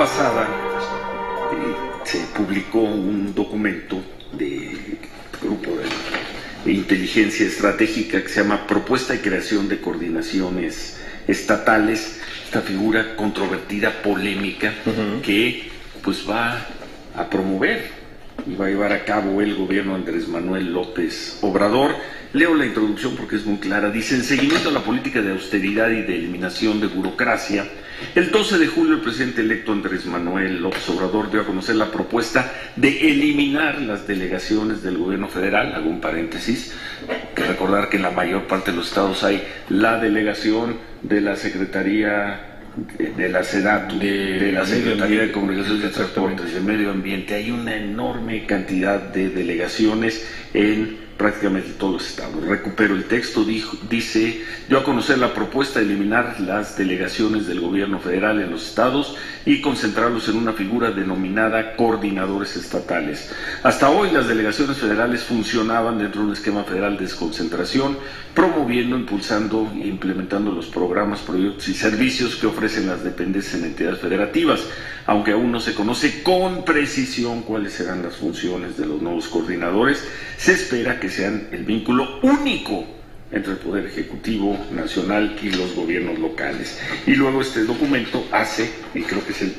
pasada se publicó un documento del grupo de inteligencia estratégica que se llama Propuesta de Creación de Coordinaciones Estatales, esta figura controvertida, polémica, que pues va a promover y va a llevar a cabo el gobierno de Andrés Manuel López Obrador. Leo la introducción porque es muy clara. Dice: en seguimiento a la política de austeridad y de eliminación de burocracia, el 12 de julio el presidente electo Andrés Manuel López Obrador dio a conocer la propuesta de eliminar las delegaciones del gobierno federal. Hago un paréntesis, que recordar que en la mayor parte de los estados hay la delegación de la Secretaría de la SEDATU, de la Secretaría de Comunicaciones y Transportes, de Medio Ambiente. Hay una enorme cantidad de delegaciones en prácticamente todos los estados. Recupero el texto, dice: dio a conocer la propuesta de eliminar las delegaciones del gobierno federal en los estados y concentrarlos en una figura denominada coordinadores estatales. Hasta hoy las delegaciones federales funcionaban dentro de un esquema federal de desconcentración, promoviendo, impulsando e implementando los programas, proyectos y servicios que ofrecen las dependencias en entidades federativas, aunque aún no se conoce con precisión cuáles serán las funciones de los nuevos coordinadores. Se espera que sean el vínculo único entre el Poder Ejecutivo Nacional y los gobiernos locales. Y luego este documento hace, y creo que es el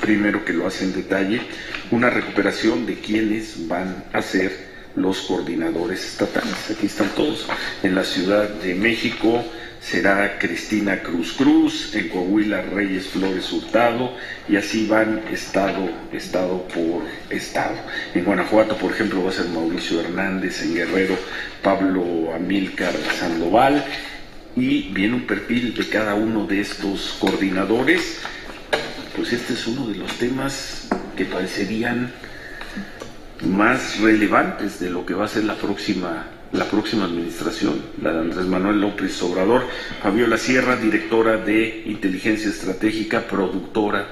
primero que lo hace en detalle, una recuperación de quiénes van a ser los coordinadores estatales. Aquí están todos. En la Ciudad de México será Cristina Cruz, en Coahuila Reyes Flores Hurtado, y así van estado por estado. En Guanajuato, por ejemplo, va a ser Mauricio Hernández; en Guerrero, Pablo Amílcar Sandoval, y viene un perfil de cada uno de estos coordinadores. Pues este es uno de los temas que parecerían más relevantes de lo que va a ser la próxima administración, la de Andrés Manuel López Obrador. Fabiola Sierra, directora de Inteligencia Estratégica, productora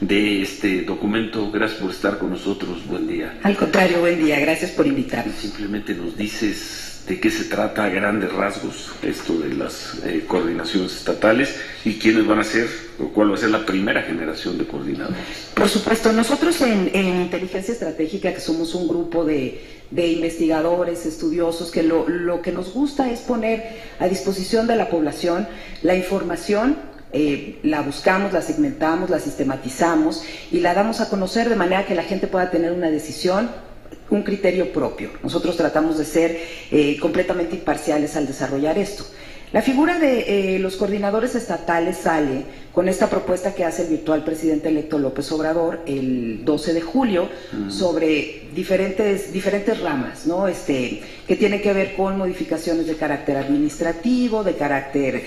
de este documento, gracias por estar con nosotros. Buen día. Al contrario, buen día, gracias por invitarnos. Simplemente nos dices de qué se trata a grandes rasgos esto de las coordinaciones estatales y quiénes van a ser, o cuál va a ser la primera generación de coordinadores. Por supuesto, nosotros en Inteligencia Estratégica, que somos un grupo de investigadores, estudiosos, que lo que nos gusta es poner a disposición de la población la información. La buscamos, la segmentamos, la sistematizamos y la damos a conocer de manera que la gente pueda tener una decisión, un criterio propio. Nosotros tratamos de ser completamente imparciales al desarrollar esto. La figura de los coordinadores estatales sale con esta propuesta que hace el virtual presidente electo López Obrador el 12 de julio sobre diferentes ramas, ¿no? Que tienen que ver con modificaciones de carácter administrativo, de carácter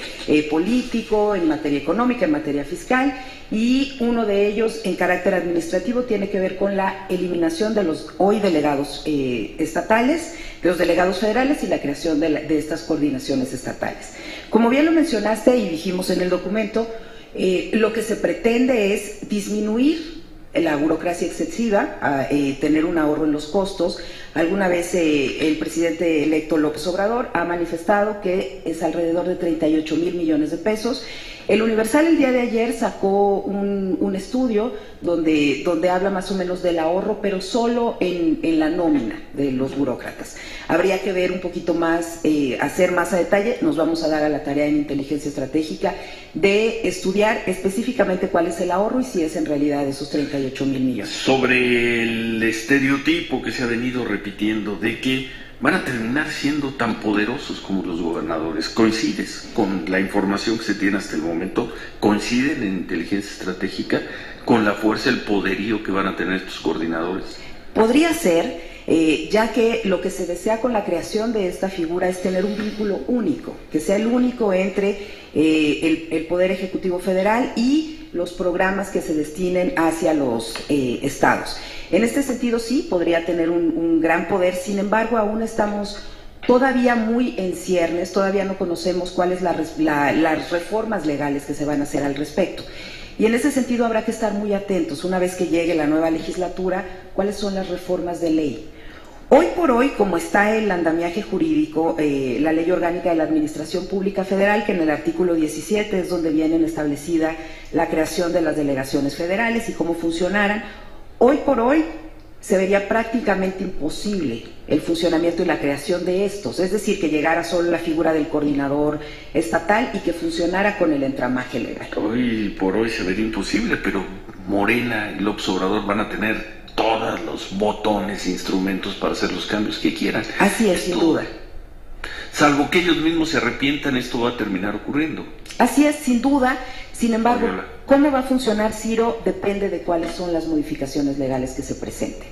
político, en materia económica, en materia fiscal, y uno de ellos en carácter administrativo tiene que ver con la eliminación de los hoy delegados estatales, de los delegados federales, y la creación de estas coordinaciones estatales. Como bien lo mencionaste y dijimos en el documento, lo que se pretende es disminuir la burocracia excesiva, tener un ahorro en los costos. Alguna vez el presidente electo López Obrador ha manifestado que es alrededor de 38 mil millones de pesos. El Universal el día de ayer sacó un estudio donde habla más o menos del ahorro, pero solo en la nómina de los burócratas. Habría que ver un poquito más, hacer más a detalle. Nos vamos a dar a la tarea en Inteligencia Estratégica de estudiar específicamente cuál es el ahorro y si es en realidad esos 38 mil millones. Sobre el estereotipo que se ha venido repitiendo de que van a terminar siendo tan poderosos como los gobernadores, ¿coincides con la información que se tiene hasta el momento? ¿Coinciden en Inteligencia Estratégica con la fuerza, el poderío que van a tener estos coordinadores? Podría ser, ya que lo que se desea con la creación de esta figura es tener un vínculo único, que sea el único entre el Poder Ejecutivo Federal y los programas que se destinen hacia los estados. En este sentido sí, podría tener un gran poder. Sin embargo, aún estamos todavía muy en ciernes, todavía no conocemos cuáles las reformas legales que se van a hacer al respecto. Y en ese sentido habrá que estar muy atentos, una vez que llegue la nueva legislatura, cuáles son las reformas de ley. Hoy por hoy, como está el andamiaje jurídico, la Ley Orgánica de la Administración Pública Federal, que en el artículo 17 es donde viene establecida la creación de las delegaciones federales y cómo funcionaran, hoy por hoy se vería prácticamente imposible el funcionamiento y la creación de estos, es decir, que llegara solo la figura del coordinador estatal y que funcionara con el entramaje legal. Hoy por hoy se vería imposible, pero Morena y López Obrador van a tener todos los botones e instrumentos para hacer los cambios que quieran. Así es, sin duda. Salvo que ellos mismos se arrepientan, esto va a terminar ocurriendo. Así es, sin duda. Sin embargo, ¿cómo va a funcionar, Ciro? Depende de cuáles son las modificaciones legales que se presenten.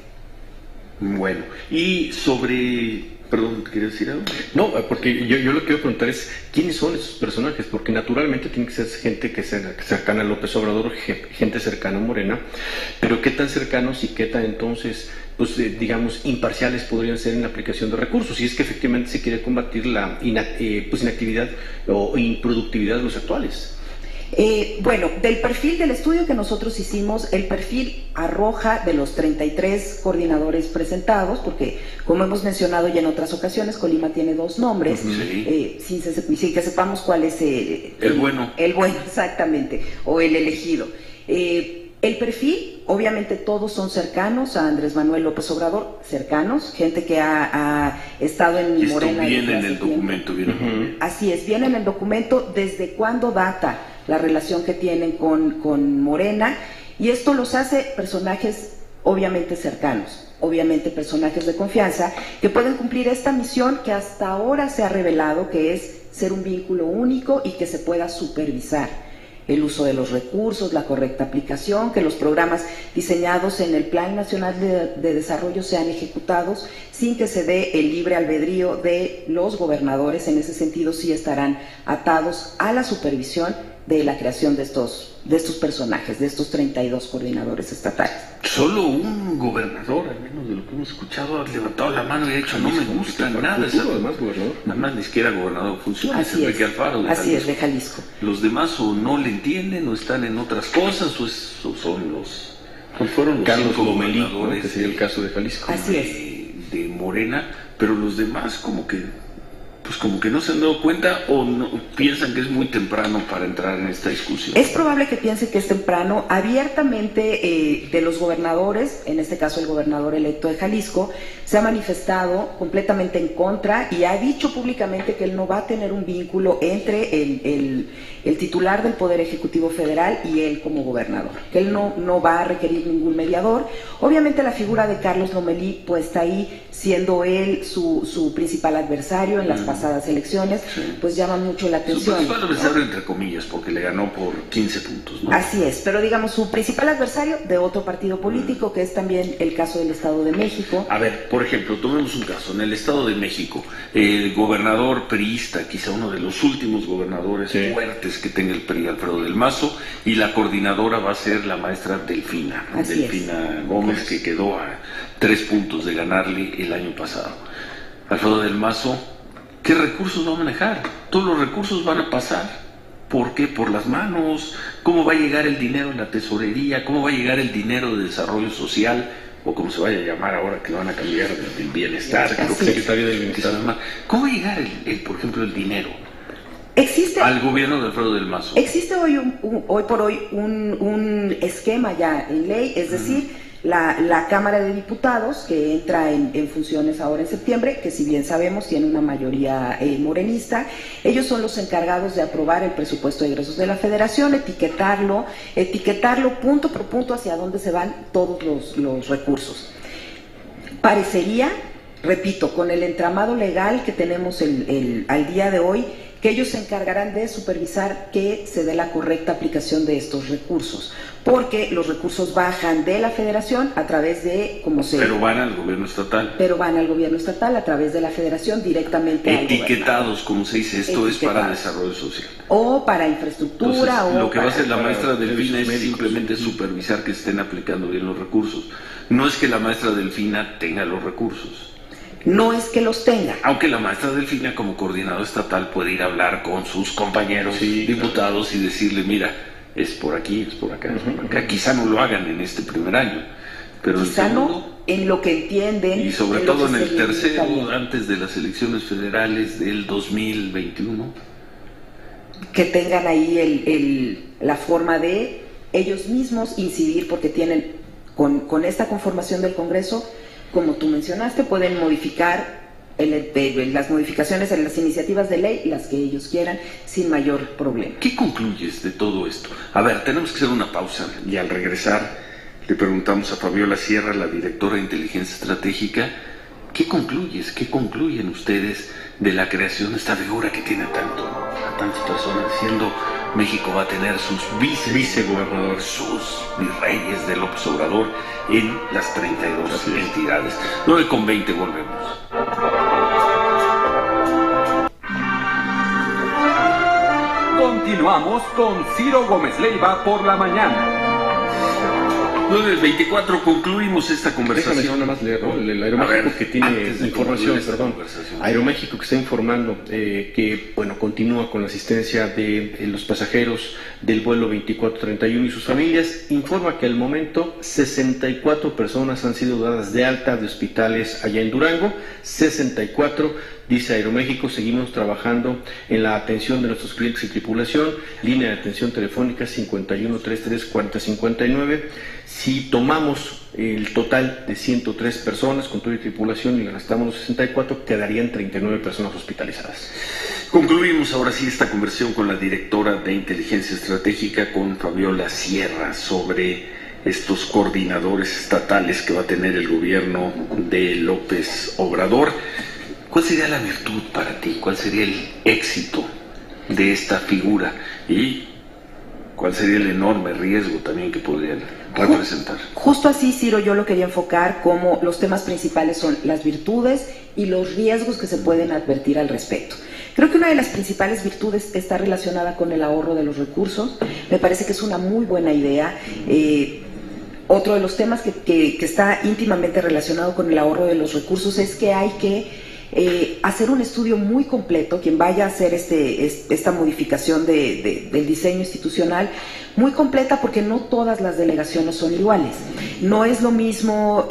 Bueno, y sobre... Perdón, ¿querías decir algo? No, porque yo lo que quiero preguntar es, ¿quiénes son esos personajes? Porque naturalmente tiene que ser gente que sea cercana a López Obrador, gente cercana a Morena, pero ¿qué tan cercanos y qué tan entonces, pues digamos, imparciales podrían ser en la aplicación de recursos? Si es que efectivamente se quiere combatir la inactividad o improductividad de los actuales. Bueno, del perfil del estudio que nosotros hicimos, el perfil arroja de los 33 coordinadores presentados, porque como hemos mencionado ya en otras ocasiones, Colima tiene 2 nombres, sí. Sin que sepamos cuál es el bueno. El bueno, exactamente, o el elegido. El perfil, obviamente todos son cercanos a Andrés Manuel López Obrador, cercanos, gente que ha estado en y Morena. Esto viene en el documento. Así es, viene en el documento desde cuándo data la relación que tienen con Morena, y esto los hace personajes obviamente cercanos, obviamente personajes de confianza, que pueden cumplir esta misión que hasta ahora se ha revelado que es ser un vínculo único y que se pueda supervisar el uso de los recursos, la correcta aplicación, que los programas diseñados en el Plan Nacional de Desarrollo sean ejecutados sin que se dé el libre albedrío de los gobernadores. En ese sentido sí estarán atados a la supervisión de la creación de estos personajes, de estos 32 coordinadores estatales. Solo un gobernador, al menos de lo que hemos escuchado, ha levantado la mano y ha dicho, no me gusta nada. Nada más ni siquiera gobernador funciona, es Enrique Alfaro de Jalisco. Así es, de Jalisco. Los demás o no le entienden o están en otras cosas o son los... fueron los Carlos 5 Lomelí, gobernadores, ¿no? Que sería el caso de Jalisco. Así es. De Morena, pero los demás como que no se han dado cuenta o no, piensan que es muy temprano para entrar en esta discusión. Es probable que piensen que es temprano. Abiertamente de los gobernadores, en este caso el gobernador electo de Jalisco, se ha manifestado completamente en contra y ha dicho públicamente que él no va a tener un vínculo entre el titular del Poder Ejecutivo Federal y él como gobernador, que él no va a requerir ningún mediador. Obviamente la figura de Carlos Lomelí pues está ahí, siendo él su principal adversario en las pasadas elecciones, pues llama mucho la atención. Su principal adversario, entre comillas, porque le ganó por 15 puntos, ¿no? Así es, pero digamos su principal adversario de otro partido político, que es también el caso del Estado de México. A ver, por ejemplo, tomemos un caso, en el Estado de México, el gobernador priista, quizá uno de los últimos gobernadores fuertes que tenga el PRI, Alfredo del Mazo, y la coordinadora va a ser la maestra Delfina Gómez, que quedó a 3 puntos de ganarle el año pasado. Alfredo del Mazo, ¿qué recursos va a manejar? Todos los recursos van a pasar. ¿Por qué? Por las manos. ¿Cómo va a llegar el dinero en la tesorería? ¿Cómo va a llegar el dinero de desarrollo social? O como se vaya a llamar ahora, que lo van a cambiar, el bienestar. Secretario del Bienestar. ¿Cómo va a llegar, por ejemplo, el dinero al gobierno de Alfredo del Mazo? Existe hoy por hoy un esquema ya en ley, es decir, la Cámara de Diputados, que entra en funciones ahora en septiembre, que si bien sabemos tiene una mayoría morenista, ellos son los encargados de aprobar el presupuesto de egresos de la Federación, etiquetarlo punto por punto hacia dónde se van todos los recursos. Parecería, repito, con el entramado legal que tenemos al día de hoy, que ellos se encargarán de supervisar que se dé la correcta aplicación de estos recursos, porque los recursos bajan de la Federación a través de, Pero van al gobierno estatal. Pero van al gobierno estatal a través de la Federación directamente al gobernador. Etiquetados, como se dice, esto es para desarrollo social. O para infraestructura. Entonces, lo que va a hacer la maestra Delfina es simplemente supervisar que estén aplicando bien los recursos. No es que la maestra Delfina tenga los recursos. No es que los tenga. Aunque la maestra Delfina, como coordinador estatal, puede ir a hablar con sus compañeros diputados y decirle, mira, es por aquí, es por acá, es por acá. Quizá no lo hagan en este primer año, pero quizá el segundo... no, en lo que entienden. Y sobre todo en el tercero, antes de las elecciones federales del 2021. Que tengan ahí la forma de ellos mismos incidir, porque tienen, con esta conformación del Congreso, como tú mencionaste, pueden modificar las modificaciones en las iniciativas de ley, las que ellos quieran, sin mayor problema. ¿Qué concluyes de todo esto? A ver, tenemos que hacer una pausa y al regresar le preguntamos a Fabiola Sierra, la directora de Inteligencia Estratégica, ¿qué concluyes? ¿Qué concluyen ustedes de la creación de esta figura que tiene a tantas personas diciendo México va a tener sus vicegobernadores, sus virreyes de López Obrador en las 32 entidades? 9:20, volvemos. Continuamos con Ciro Gómez Leiva por la mañana. 9:24, concluimos esta conversación. Déjame nada más leerlo. El Aeroméxico que tiene información, Aeroméxico que está informando que, bueno, continúa con la asistencia de los pasajeros del vuelo 2431 y sus familias. Informa que al momento 64 personas han sido dadas de alta de hospitales allá en Durango. 64. Dice Aeroméxico, seguimos trabajando en la atención de nuestros clientes y tripulación. Línea de atención telefónica 5133-4059. Si tomamos el total de 103 personas con toda tripulación y gastamos los 64, quedarían 39 personas hospitalizadas. Concluimos ahora sí esta conversación con la directora de Inteligencia Estratégica, con Fabiola Sierra, sobre estos coordinadores estatales que va a tener el gobierno de López Obrador. ¿Cuál sería la virtud para ti? ¿Cuál sería el éxito de esta figura? ¿Y cuál sería el enorme riesgo también que podrían representar? Justo así, Ciro, yo lo quería enfocar como los temas principales son las virtudes y los riesgos que se pueden advertir al respecto. Creo que una de las principales virtudes está relacionada con el ahorro de los recursos. Me parece que es una muy buena idea. Otro de los temas que está íntimamente relacionado con el ahorro de los recursos es que hay que hacer un estudio muy completo, quien vaya a hacer esta modificación del diseño institucional, muy completa, porque no todas las delegaciones son iguales. No es lo mismo,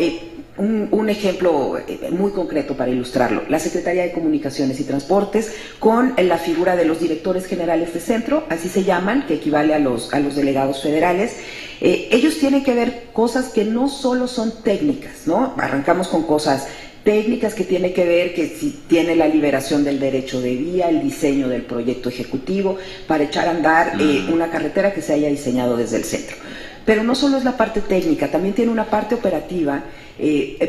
un ejemplo muy concreto para ilustrarlo, la Secretaría de Comunicaciones y Transportes con la figura de los directores generales de centro, así se llaman, que equivale a los delegados federales. Ellos tienen que ver cosas que no solo son técnicas, ¿no? Arrancamos con cosas técnicas que tiene que ver que si tiene la liberación del derecho de vía, el diseño del proyecto ejecutivo para echar a andar una carretera que se haya diseñado desde el centro. Pero no solo es la parte técnica, también tiene una parte operativa.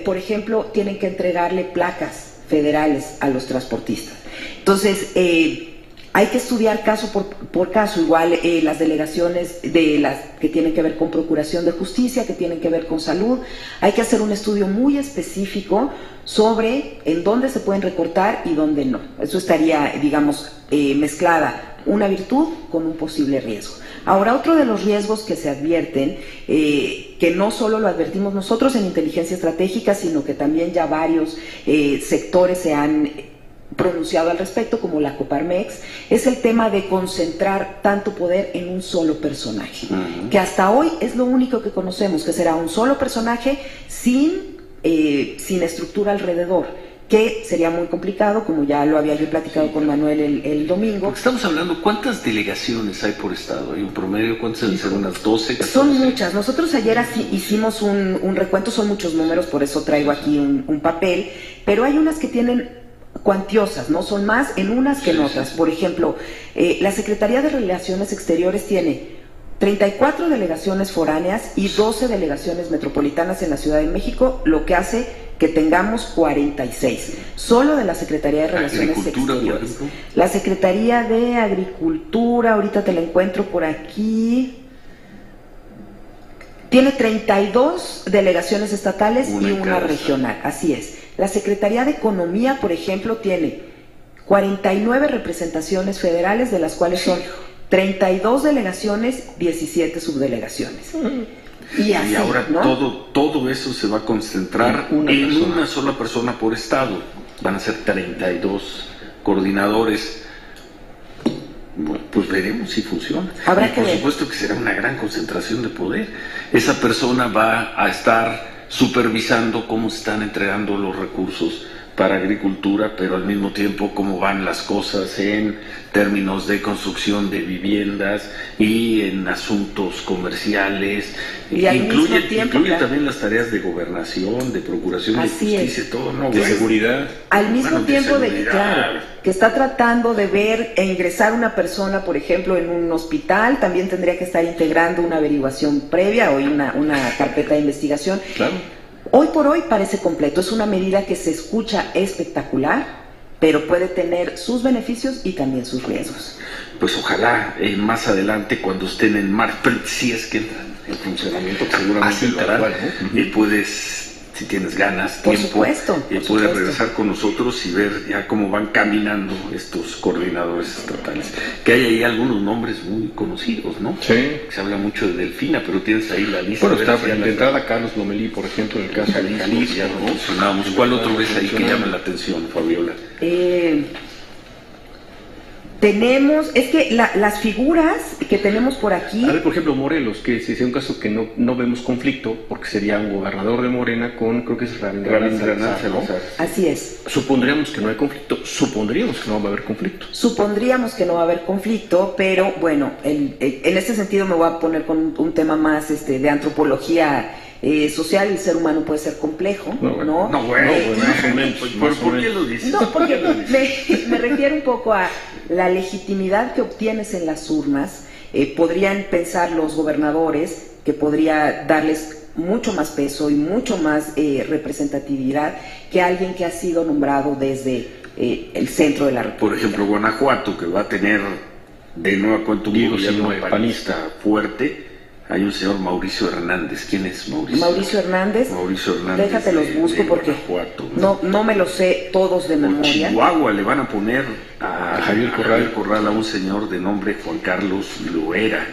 Por ejemplo, tienen que entregarle placas federales a los transportistas. Entonces, hay que estudiar caso por caso, igual las delegaciones de las que tienen que ver con procuración de justicia, que tienen que ver con salud. Hay que hacer un estudio muy específico sobre en dónde se pueden recortar y dónde no. Eso estaría, digamos, mezclada una virtud con un posible riesgo. Ahora, otro de los riesgos que se advierten, que no solo lo advertimos nosotros en Inteligencia Estratégica, sino que también ya varios sectores se han pronunciado al respecto, como la Coparmex, es el tema de concentrar tanto poder en un solo personaje, que hasta hoy es lo único que conocemos, que será un solo personaje sin estructura alrededor, que sería muy complicado, como ya lo había yo platicado con Manuel el domingo. Porque estamos hablando, ¿cuántas delegaciones hay por estado? ¿Hay un promedio? ¿Cuántas deben ser? ¿Unas 12? 14? Son muchas. Nosotros ayer hicimos un recuento, son muchos números, por eso traigo aquí un papel, pero hay unas que tienen cuantiosas, ¿no? Son más en unas que en otras. Por ejemplo, la Secretaría de Relaciones Exteriores tiene 34 delegaciones foráneas y 12 delegaciones metropolitanas en la Ciudad de México, lo que hace que tengamos 46, solo de la Secretaría de Relaciones Exteriores. La Secretaría de Agricultura, ahorita te la encuentro por aquí, tiene 32 delegaciones estatales y una regional, así es. La Secretaría de Economía, por ejemplo, tiene 49 representaciones federales, de las cuales son 32 delegaciones, 17 subdelegaciones. Y ahora, ¿no? todo eso se va a concentrar en una sola persona por estado. Van a ser 32 coordinadores. Bueno, pues veremos si funciona. Habrá y por supuesto que será una gran concentración de poder. Esa persona va a estar supervisando cómo están entregando los recursos para agricultura, pero al mismo tiempo cómo van las cosas en términos de construcción de viviendas y en asuntos comerciales. Y al mismo tiempo, incluye claro, también las tareas de gobernación, de procuración de justicia, todo, ¿no? De seguridad. Al mismo tiempo de que, seguridad. claro, que está tratando de ver e ingresar una persona, por ejemplo, en un hospital, también tendría que estar integrando una averiguación previa o una carpeta de investigación. Claro. Hoy por hoy parece completo, es una medida que se escucha espectacular, pero puede tener sus beneficios y también sus riesgos. Pues ojalá más adelante, cuando estén en marcha, pero si es que entran en funcionamiento, que seguramente lo harán, y puedes, si tienes ganas, Por tiempo, supuesto, por puedes supuesto. regresar con nosotros y ver ya cómo van caminando estos coordinadores estatales. Que hay ahí algunos nombres muy conocidos, ¿no? Sí. Se habla mucho de Delfina, pero tienes ahí la lista. Bueno, A ver está si ya de las- entrada Carlos Lomelí, por ejemplo, en el caso de Jalisco, ya lo mencionamos. ¿Cuál otro ves ahí que llama la atención, Fabiola? Tenemos, es que las figuras que tenemos por aquí, A ver, por ejemplo, Morelos, que si es un caso que no vemos conflicto, porque sería un gobernador de Morena con, creo que es Rabindranath Salazar, ¿no? así es. Supondríamos que no hay conflicto, supondríamos que no va a haber conflicto. Supondríamos que no va a haber conflicto, pero bueno, en este sentido me voy a poner con un tema más de antropología social. El ser humano puede ser complejo, ¿no? No, bueno, más o menos. ¿Pero por qué lo dices? No, porque me refiero un poco a la legitimidad que obtienes en las urnas. Podrían pensar los gobernadores que podría darles mucho más peso y mucho más representatividad que alguien que ha sido nombrado desde el centro de la República. Por ejemplo, Guanajuato, que va a tener de nueva cuenta un Diego gobierno Sinue, panista fuerte. Hay un señor Mauricio Hernández. ¿Quién es Mauricio? Mauricio Hernández. Mauricio Hernández. Déjate los busco porque no me los sé todos de En memoria. Chihuahua le van a poner a Javier Corral, a un señor de nombre Juan Carlos Loera.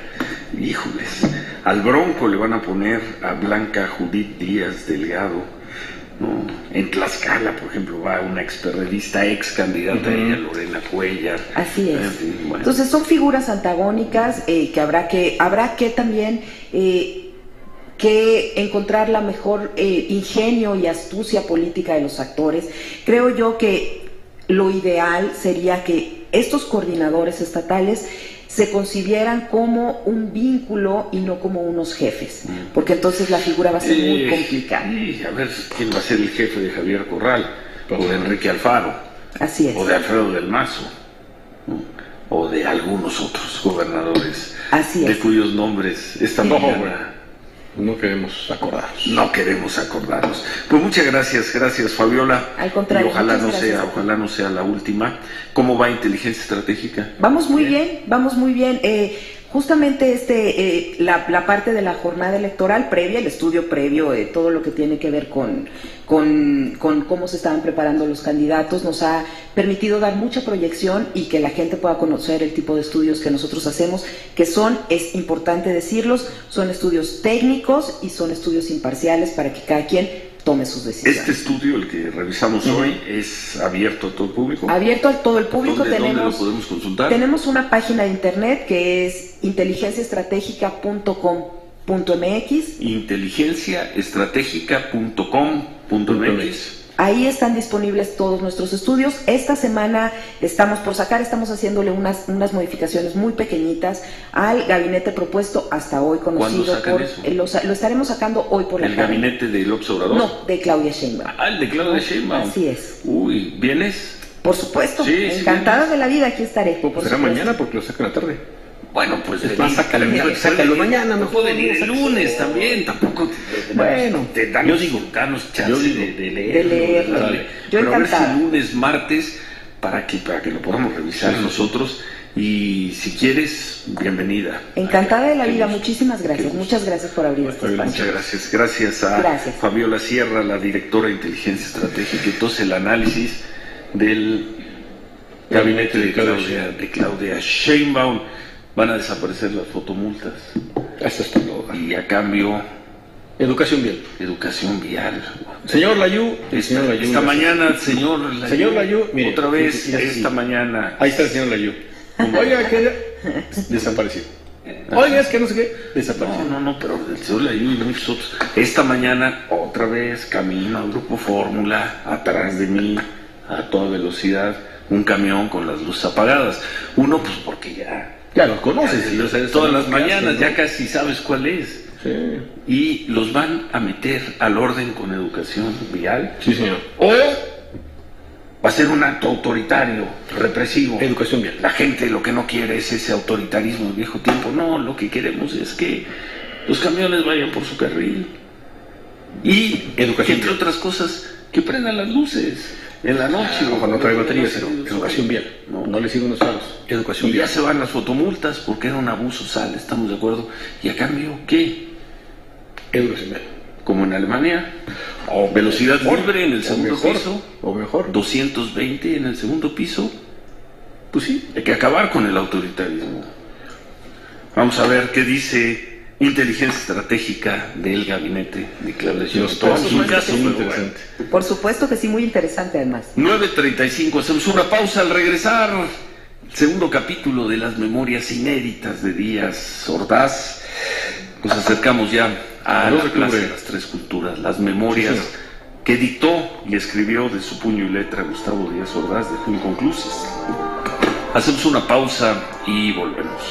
Híjoles. Al Bronco le van a poner a Blanca Judith Díaz Delgado. ¿No? En Tlaxcala, por ejemplo, va una experredista, ex candidata ella, Lorena Cuellar. Así es. En fin, bueno. Entonces son figuras antagónicas que habrá que también que encontrar la mejor ingenio y astucia política de los actores. Creo yo que lo ideal sería que estos coordinadores estatales se concibieran como un vínculo y no como unos jefes, porque entonces la figura va a ser muy complicada. A ver quién va a ser el jefe de Javier Corral, o de Enrique Alfaro, Así es. o de Alfredo del Mazo, ¿no? O de algunos otros gobernadores, Así de es. cuyos nombres esta mañana No queremos acordarnos. no queremos acordarnos. Pues muchas gracias Fabiola. Al contrario, Y ojalá muchas gracias a ti. ojalá no sea la última. ¿Cómo va inteligencia estratégica? Vamos muy bien, vamos muy bien. Justamente la parte de la jornada electoral previa, el estudio previo, todo lo que tiene que ver con cómo se estaban preparando los candidatos, nos ha permitido dar mucha proyección y que la gente pueda conocer el tipo de estudios que nosotros hacemos, que es importante decirlos, son estudios técnicos y son estudios imparciales para que cada quien tome sus decisiones. Este estudio, el que revisamos hoy, es abierto a todo el público. Abierto a todo el público. ¿Dónde lo podemos consultar? Tenemos una página de internet que es inteligenciaestratégica.com.mx. inteligenciaestratégica.com.mx. Ahí están disponibles todos nuestros estudios. Esta semana estamos haciéndole unas modificaciones muy pequeñitas al gabinete propuesto hasta hoy conocido. ¿Cuándo sacan eso? Lo estaremos sacando hoy por la ¿El tarde. gabinete de López Obrador? No, de Claudia Sheinbaum. Ah, el de Claudia Sheinbaum. Así es. Uy, ¿vienes? Por supuesto, Sí, sí, encantada de la vida, aquí estaré. Pues por será supuesto. mañana porque lo sacan a la tarde. Bueno, pues Es más, sácalo mañana, no mejor. pueden ir el lunes también, tampoco. Bueno, danos chance de leerlo. leerlo. Yo Pero a ver encantada. si lunes, martes, para que lo podamos revisar nosotros. Y si quieres, bienvenida. Encantada de la vida, Qué muchísimas gracias. gusto. Muchas gracias por abrir este Fabiola, espacio. Muchas gracias. Gracias a Gracias. Fabiola Sierra, la directora de Inteligencia Estratégica. Entonces, el análisis del gabinete de Claudia Sheinbaum. Van a desaparecer las fotomultas. Esto es todo. Y a cambio, Educación vial. educación vial. Señor Layú, Esta gracias. mañana, señor Layú. Señor Layú, mire, otra vez, mire, esta mañana. Ahí está el señor Layú. Oiga, que desapareció. Oiga, es que no sé qué, desapareció. No, pero del Seúl hay muchos otros. Esta mañana, otra vez, camino al Grupo Fórmula, atrás de mí, a toda velocidad, un camión con las luces apagadas. Uno, pues porque Ya los conoces. ya, o sea, todas las ¿qué mañanas, hacen, ya no? casi sabes cuál es. Sí, Y los van a meter al orden con educación vial. sí, señor. O va a ser un acto autoritario, represivo. Educación vial. La gente lo que no quiere es ese autoritarismo del viejo tiempo. No, lo que queremos es que los camiones vayan por su carril. Y, Educación entre vial. otras cosas, que prendan las luces en la noche. Ojo, no trae batería, pero Sí, educación vial. No. No le siguen los faros. Educación Y ya vial. se van las fotomultas porque era un abuso, sale, estamos de acuerdo. Y a cambio, ¿qué? Educación vial. Como en Alemania, o velocidad libre en el segundo piso, O mejor. 220 en el segundo piso. Pues sí. Hay que acabar con el autoritarismo. Vamos a ver qué dice inteligencia estratégica del gabinete de Claudia Sheinbaum. Los Todo pasos es un son caso muy muy interesante. Por supuesto que sí, muy interesante además. 9:35, hacemos una pausa al regresar. Segundo capítulo de las memorias inéditas de Díaz Ordaz. Nos acercamos ya a No la se Plaza cubre. de las Tres Culturas, las memorias Sí, señor. que dictó y escribió de su puño y letra Gustavo Díaz Ordaz, dejó inconclusas. Hacemos una pausa y volvemos.